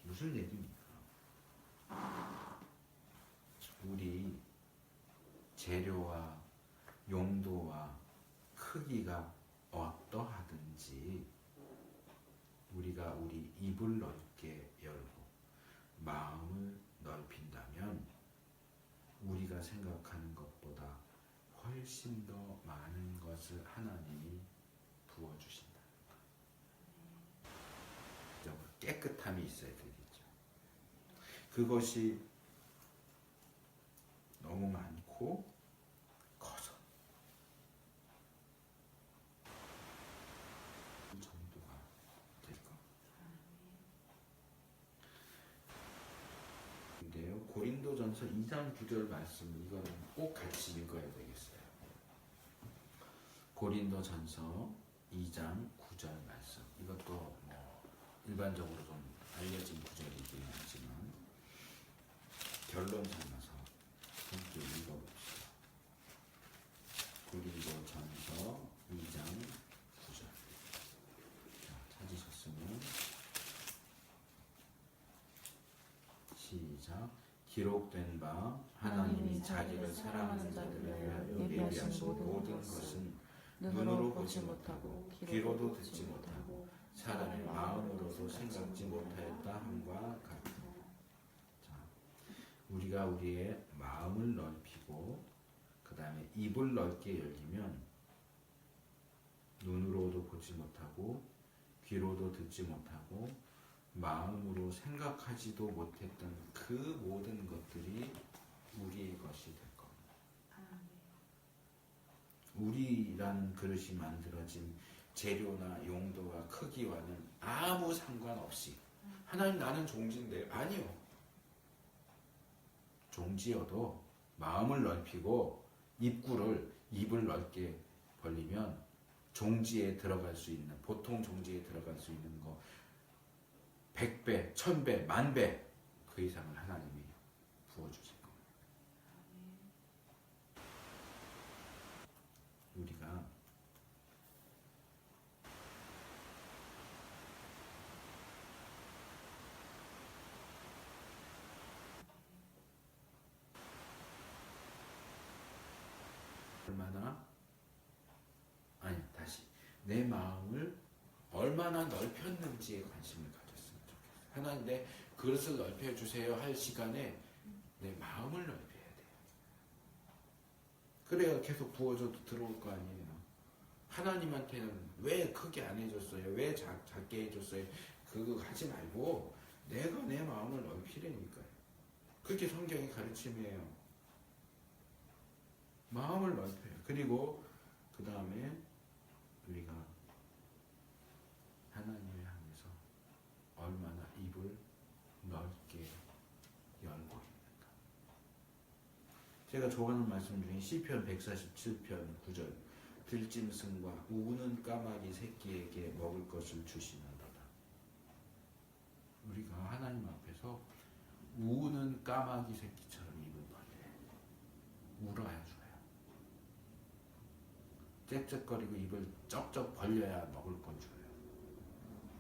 무슨 얘기입니까? 우리 재료와 용도와 크기가 어떠하든지 우리가 우리 입을 넓게 열고 마음을 넓힌다면 우리가 생각하는 것보다 훨씬 더 많은 것을 하나님이 부어주신다. 깨끗함이 있어야 되겠죠. 그것이 너무 많고 커서 이 정도가 될 겁니다. 근데요, 고린도전서 2장 9절 말씀 이거는 꼭 같이 읽어야 되겠어요. 고린도전서 2장 9절 말씀 이것도 뭐 일반적으로 좀 알려진 구절이긴 하지만 결론 삼아서 함께 읽어봅시다. 고린도전서 2장 9절. 자, 찾으셨으면 시작. 기록된 바 하나님이 자기를 사랑하는 자들을 위하여 예비하신 모든 것은 눈으로 보지 못하고 귀로도 듣지 못하고 사람의 마음으로도 생각지 못하였다 함과 같다. 자, 우리가 우리의 마음을 넓히고 그 다음에 입을 넓게 열리면 눈으로도 보지 못하고 귀로도 듣지 못하고 마음으로 생각하지도 못했던 그 모든 것들이 우리의 것이 될 겁니다. 우리라는 그릇이 만들어진 재료나 용도와 크기와는 아무 상관없이 하나님 나는 종지인데 아니요. 종지여도 마음을 넓히고 입을 넓게 벌리면 종지에 들어갈 수 있는 보통 종지에 들어갈 수 있는 거 100배, 1000배, 10,000배 그 이상을 하나님이 부어주실 겁니다. 우리가 내 마음을 얼마나 넓혔는지에 관심을 가졌으면 좋겠어요. 하나님 내 그릇을 넓혀주세요 할 시간에 내 마음을 넓혀야 돼요. 그래야 계속 부어줘도 들어올 거 아니에요. 하나님한테는 왜 크게 안 해줬어요? 왜 작게 해줬어요? 그거 하지 말고 내가 내 마음을 넓히려니까요. 그게 성경의 가르침이에요. 마음을 넓혀요. 그리고 그 다음에 우리가 하나님을 향해서 얼마나 입을 넓게 열고 있는가. 제가 좋아하는 말씀 중에 시편 147편 9절 들짐승과 우는 까마귀 새끼에게 먹을 것을 주시는도다. 우리가 하나님 앞에서 우는 까마귀 새끼처럼 입을 벌려요. 울어야 줘요. 짹짹거리고 입을 쩍쩍 벌려야 먹을 건 줘요.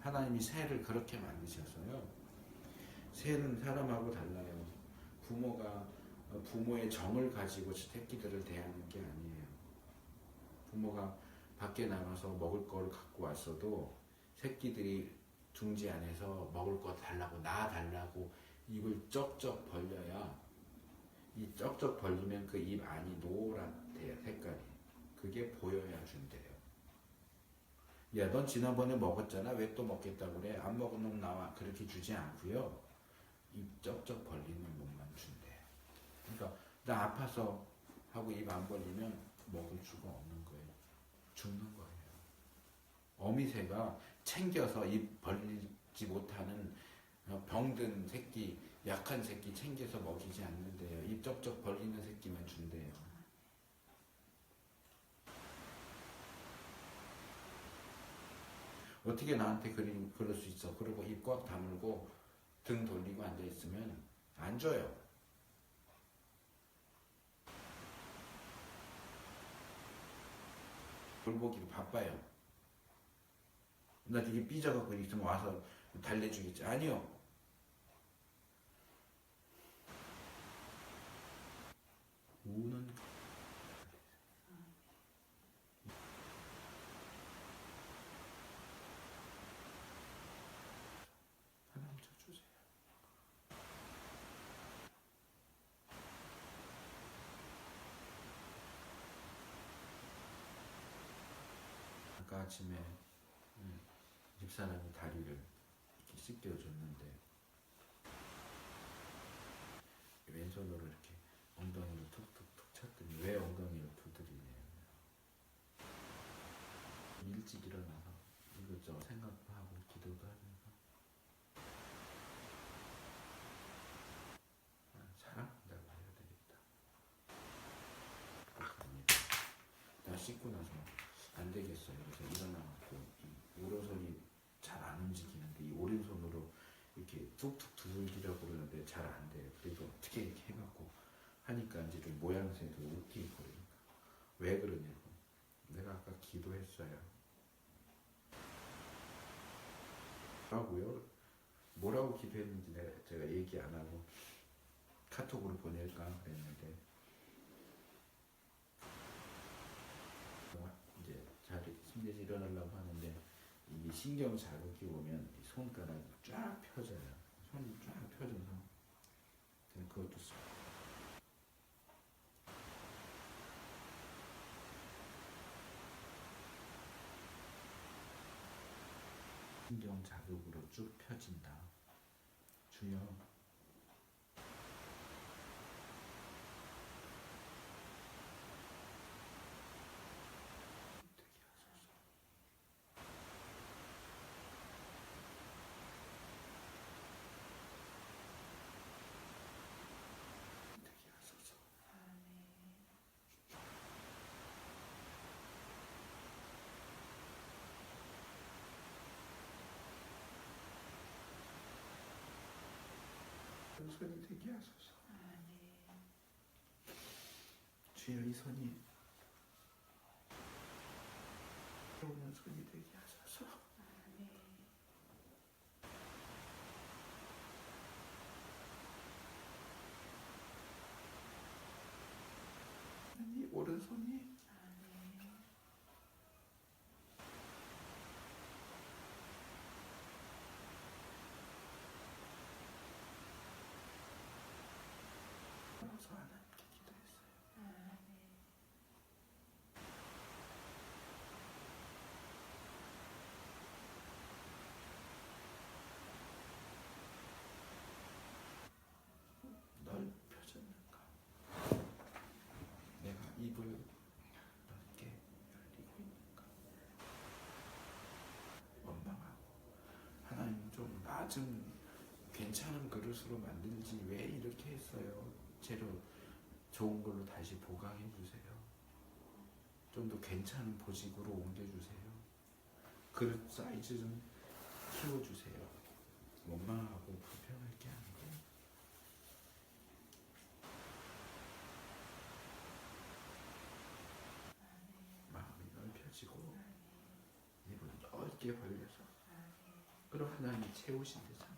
하나님이 새를 그렇게 만드셨어요. 새는 사람하고 달라요. 부모가 부모의 정을 가지고 새끼들을 대하는 게 아니에요. 부모가 밖에 나가서 먹을 걸 갖고 왔어도 새끼들이 둥지 안에서 먹을 거 달라고 나 달라고 입을 쩍쩍 벌려야 이 쩍쩍 벌리면 그 입 안이 노랗대요. 색깔이. 그게 보여야 준대요. 야, 넌 지난번에 먹었잖아. 왜 또 먹겠다고 그래? 안 먹은 놈 나와. 그렇게 주지 않고요. 입 쩍쩍 벌리는 놈만 준대요. 그러니까 나 아파서 하고 입 안 벌리면 먹을 수가 없는 거예요. 죽는 거예요. 어미새가 챙겨서 입 벌리지 못하는 병든 새끼, 약한 새끼 챙겨서 먹이지 않는데요. 입 쩍쩍 벌리는 새끼만 준대요. 어떻게 나한테 그럴 수 있어? 그리고 입 꽉 다물고 등 돌리고 앉아있으면 안 줘요. 돌보기로 바빠요. 나 되게 삐져갖고 있으면 와서 달래주겠지. 아니요. 우는 하나님 저 주세요. 아까 아침에 집사람이 다리를 이렇게 씻겨줬는데 왼손으로 이렇게 엉덩이를 툭툭툭 쳤더니 왜 엉덩이를 두드리냐면 일찍 일어나서 이것저것 생각도 하고 기도도 하면서 사랑한다고 해야 되겠다. 갑니다. 다 씻고 나서 안 되겠어요. 그래서 일어나고 이 오른손이 잘 안 움직이는데 이 오른손으로 이렇게 툭툭 두들기려고 그러는데 잘 안 돼요. 그래도 어떻게 이렇게 해갖고 하니까 이제 좀 모양새도 웃기고 그러니까 왜 그러냐고. 내가 아까 기도했어요. 뭐라고 기도했는지 제가 얘기 안 하고 카톡으로 보낼까 그랬는데 이제 침대에서 일어나려고 하는데 이 신경 자극이 오면 이 손가락이 쫙 펴져요. 손이 쫙 펴져서 그것도 신경 자극으로 쭉 펴진다. 주여 손이 되게 하소서. 주여 이 손이 오는 손이 되게 하소서. 이 오른손이 그래서 하나님께 기도했어요. 넓혀졌는가? 내가 입을 넓게 열리고 있는가? 원망하고 하나님 좀 낮은 괜찮은 그릇으로 만들지 왜 이렇게 했어요? 재료 좋은 걸로 다시 보강해 주세요. 좀 더 괜찮은 보직으로 옮겨주세요. 그릇 사이즈 좀 키워주세요. 원망하고 불평할 게 아니고 마음이 넓혀지고 입을 넓게 벌려서 그럼 하나님이 채우신 데서